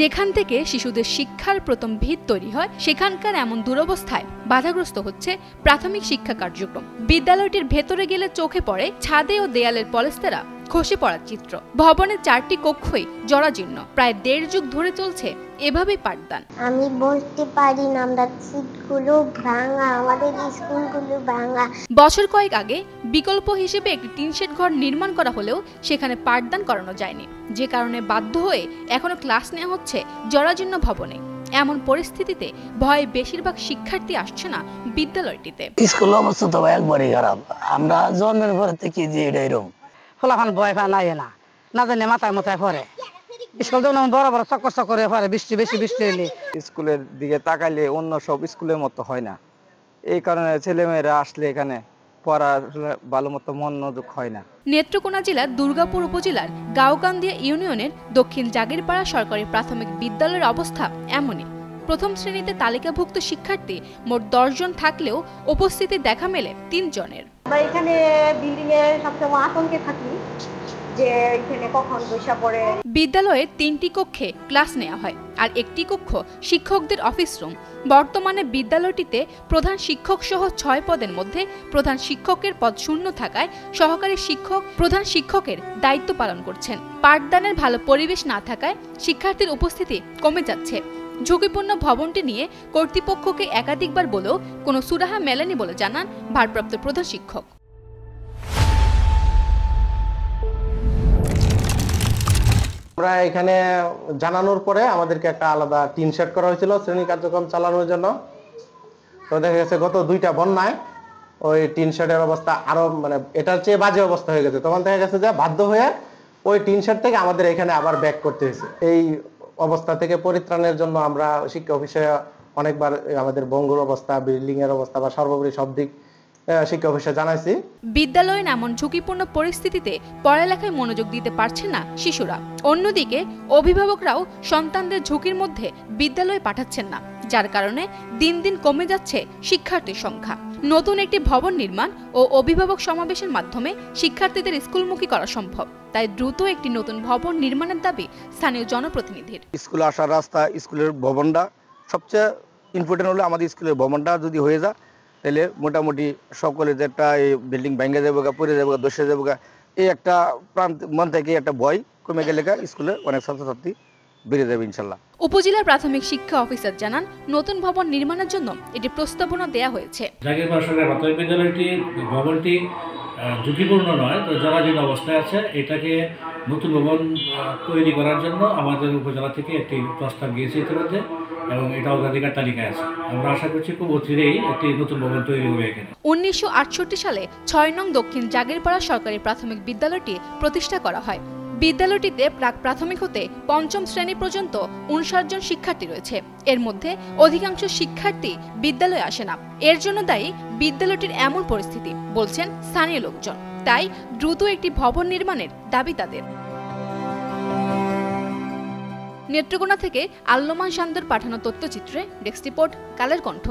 যেখান থেকে শিশুদের শিক্ষার প্রথম ভিত তৈরি হয়, সেখানকার এমন দুরবস্থায় বাধাগ্রস্ত হচ্ছে প্রাথমিক শিক্ষা কার্যক্রম। বিদ্যালয়টির ভেতরে গেলে চোখে পড়ে ছাদে ও দেয়ালের পলেস্তারা খসে পড়ার চিত্র। ভবনের 4টি কক্ষই জরাজীর্ণ। প্রায় 1.5 যুগ ধরে চলছে এভাবেই পাঠদান। আমি বলতে পারি না, আমরা সিটগুলো ভাঙা, আমাদের স্কুলগুলো ভাঙা। বছর কয়েক আগে বিকল্প হিসেবে একটি টিন শেড ঘর নির্মাণ করা হলেও সেখানে পাঠদান করানো যায়নি, যে কারণে বাধ্য হয়ে এখনো ক্লাস নেওয়া হচ্ছে জরাজীর্ণ ভবনে। এমন পরিস্থিতিতে ভয়ে বেশিরভাগ শিক্ষার্থী আসছে না বিদ্যালয়টিতে। স্কুল অবস্থা তো একবারই খারাপ। আমরা জন্মের পর থেকে যে এরকম ফলাফল ভয় পায় নাই না জানি মাথায় মাথায় পড়ে। স্কুল তো বড় বড় চক্কর চক্করে পড়ে, বৃষ্টি বেশি বৃষ্টি হলে। স্কুলের দিকে তাকাইলে অন্য সব স্কুলের মতো হয় না, এই কারণে ছেলেমেয়েরা আসলে এখানে পড়ার ভালো মতো মনোযোগ হয় না। নেত্রকোনা জেলার দুর্গাপুর উপজেলার গাওকান্দিয়া ইউনিয়নের দক্ষিণ জাগিরপাড়া সরকারি প্রাথমিক বিদ্যালয়ের অবস্থা এমনই। প্রথম শ্রেণীতে তালিকাভুক্ত শিক্ষার্থী মোট 10 জন থাকলেও উপস্থিতি দেখা মেলে 3 জনের। আমরা এখানে বিল্ডিং এ সবসময় আতঙ্কে থাকি যে এখানে কখন বৈশা পড়ে। বিদ্যালয়ে 3টি কক্ষে ক্লাস নেওয়া হয় আর একটি কক্ষ শিক্ষকদের অফিস রুম। বর্তমানে বিদ্যালয়টিতে প্রধান শিক্ষক সহ 6 পদের মধ্যে প্রধান শিক্ষকের পদ শূন্য থাকায় সহকারী শিক্ষক প্রধান শিক্ষকের দায়িত্ব পালন করছেন। পাঠদানের ভালো পরিবেশ না থাকায় শিক্ষার্থীর উপস্থিতি কমে যাচ্ছে। ঝুঁকিপূর্ণ ভবনটি নিয়ে কর্তৃপক্ষকে একাধিকবার বলেও কোনো সুরাহা মেলেনি বলে জানান ভারপ্রাপ্ত প্রধান শিক্ষক। আমরা এখানে জানানোর পরে আমাদেরকে একটা আলাদা টিন শেড করা হয়েছিল শ্রেণী কার্যক্রম চালানোর জন্য। তো দেখা গেছে গত 2টা বন্যায় ওই টিন শেডের অবস্থা আরো এটার চেয়ে বাজে অবস্থা হয়ে গেছে। তখন দেখা গেছে যে বাধ্য হয়ে ওই টিন শেড থেকে আমাদের এখানে আবার ব্যাক করতে হয়েছে। এই অবস্থা থেকে পরিত্রাণের জন্য আমরা শিক্ষা অফিসে অনেকবার আমাদের ভঙ্গুর অবস্থা, বিল্ডিং এর অবস্থা বা সর্বোপরি সব দিক শিক্ষা অফিসে জানাইছি। বিদ্যালয়ের এমন ঝুঁকিপূর্ণ পরিস্থিতিতে পড়ালেখায় মনোযোগ দিতে পারছে না শিশুরা। অন্যদিকে অভিভাবকরাও সন্তানদের ঝুঁকির মধ্যে বিদ্যালয়ে পাঠাচ্ছেন না, যার কারণে দিন দিন কমে যাচ্ছে শিক্ষার্থীর সংখ্যা। নতুন একটি ভবন নির্মাণ ও অভিভাবক সমাবেশের মাধ্যমে শিক্ষার্থীদের স্কুলমুখী করা সম্ভব। তাই দ্রুত একটি নতুন ভবন নির্মাণের দাবি স্থানীয় জনপ্রতিনিধির। স্কুলে আসার রাস্তা, স্কুলের ভবনটা সবচেয়ে ইম্পর্টেন্ট হলো। আমাদের স্কুলের ভবনটা যদি হয়ে যায় তাহলে মোটামুটি সকলের যে একটা এই বিল্ডিং ভেঙে যাবে, পড়ে যাবে, দোষে যাবে, এই একটা মন থেকে একটা ভয় কমে গেলে স্কুলে অনেক ছাত্রছাত্রী বেড়ে যাবে ইনশাল্লাহ। উপজেলা প্রাথমিক শিক্ষা অফিসার জানান, নতুন ভবন নির্মাণের জন্য এটি প্রস্তাবনা দেয়া হয়েছে। জাগিরপাড়া সরকারি প্রাথমিক বিদ্যালয়টির ভবনটি ঝুঁকিপূর্ণ নয়, তো জরাজীর্ণ অবস্থায় আছে। এটাকে নতুন ভবন তৈরি করার জন্য আমাদের উপজেলা থেকে একটি প্রস্তাব গিয়েছে ইতিমধ্যে এবং এটা অগ্রাধিকার তালিকায় আছে। আমরা আশা করছি খুব অচিরেই একটি নতুন ভবন তৈরি হবে এখানে। 1968 সালে 6 নং দক্ষিণ জাগিরপাড়া সরকারি প্রাথমিক বিদ্যালয়টি প্রতিষ্ঠা করা হয়। বিদ্যালয়টিতে প্রাক প্রাথমিক হতে 5ম শ্রেণী পর্যন্ত 59 জন শিক্ষার্থী রয়েছে। এর মধ্যে অধিকাংশ শিক্ষার্থী বিদ্যালয়ে আসে না। এর জন্য দায়ী বিদ্যালয়টির এমন পরিস্থিতি, বলছেন স্থানীয় লোকজন। তাই দ্রুত একটি ভবন নির্মাণের দাবি তাদের। নেত্রকোনা থেকে আল্লমান শান্তর পাঠানো তথ্যচিত্রে ডেস্ক রিপোর্ট, কালের কণ্ঠ।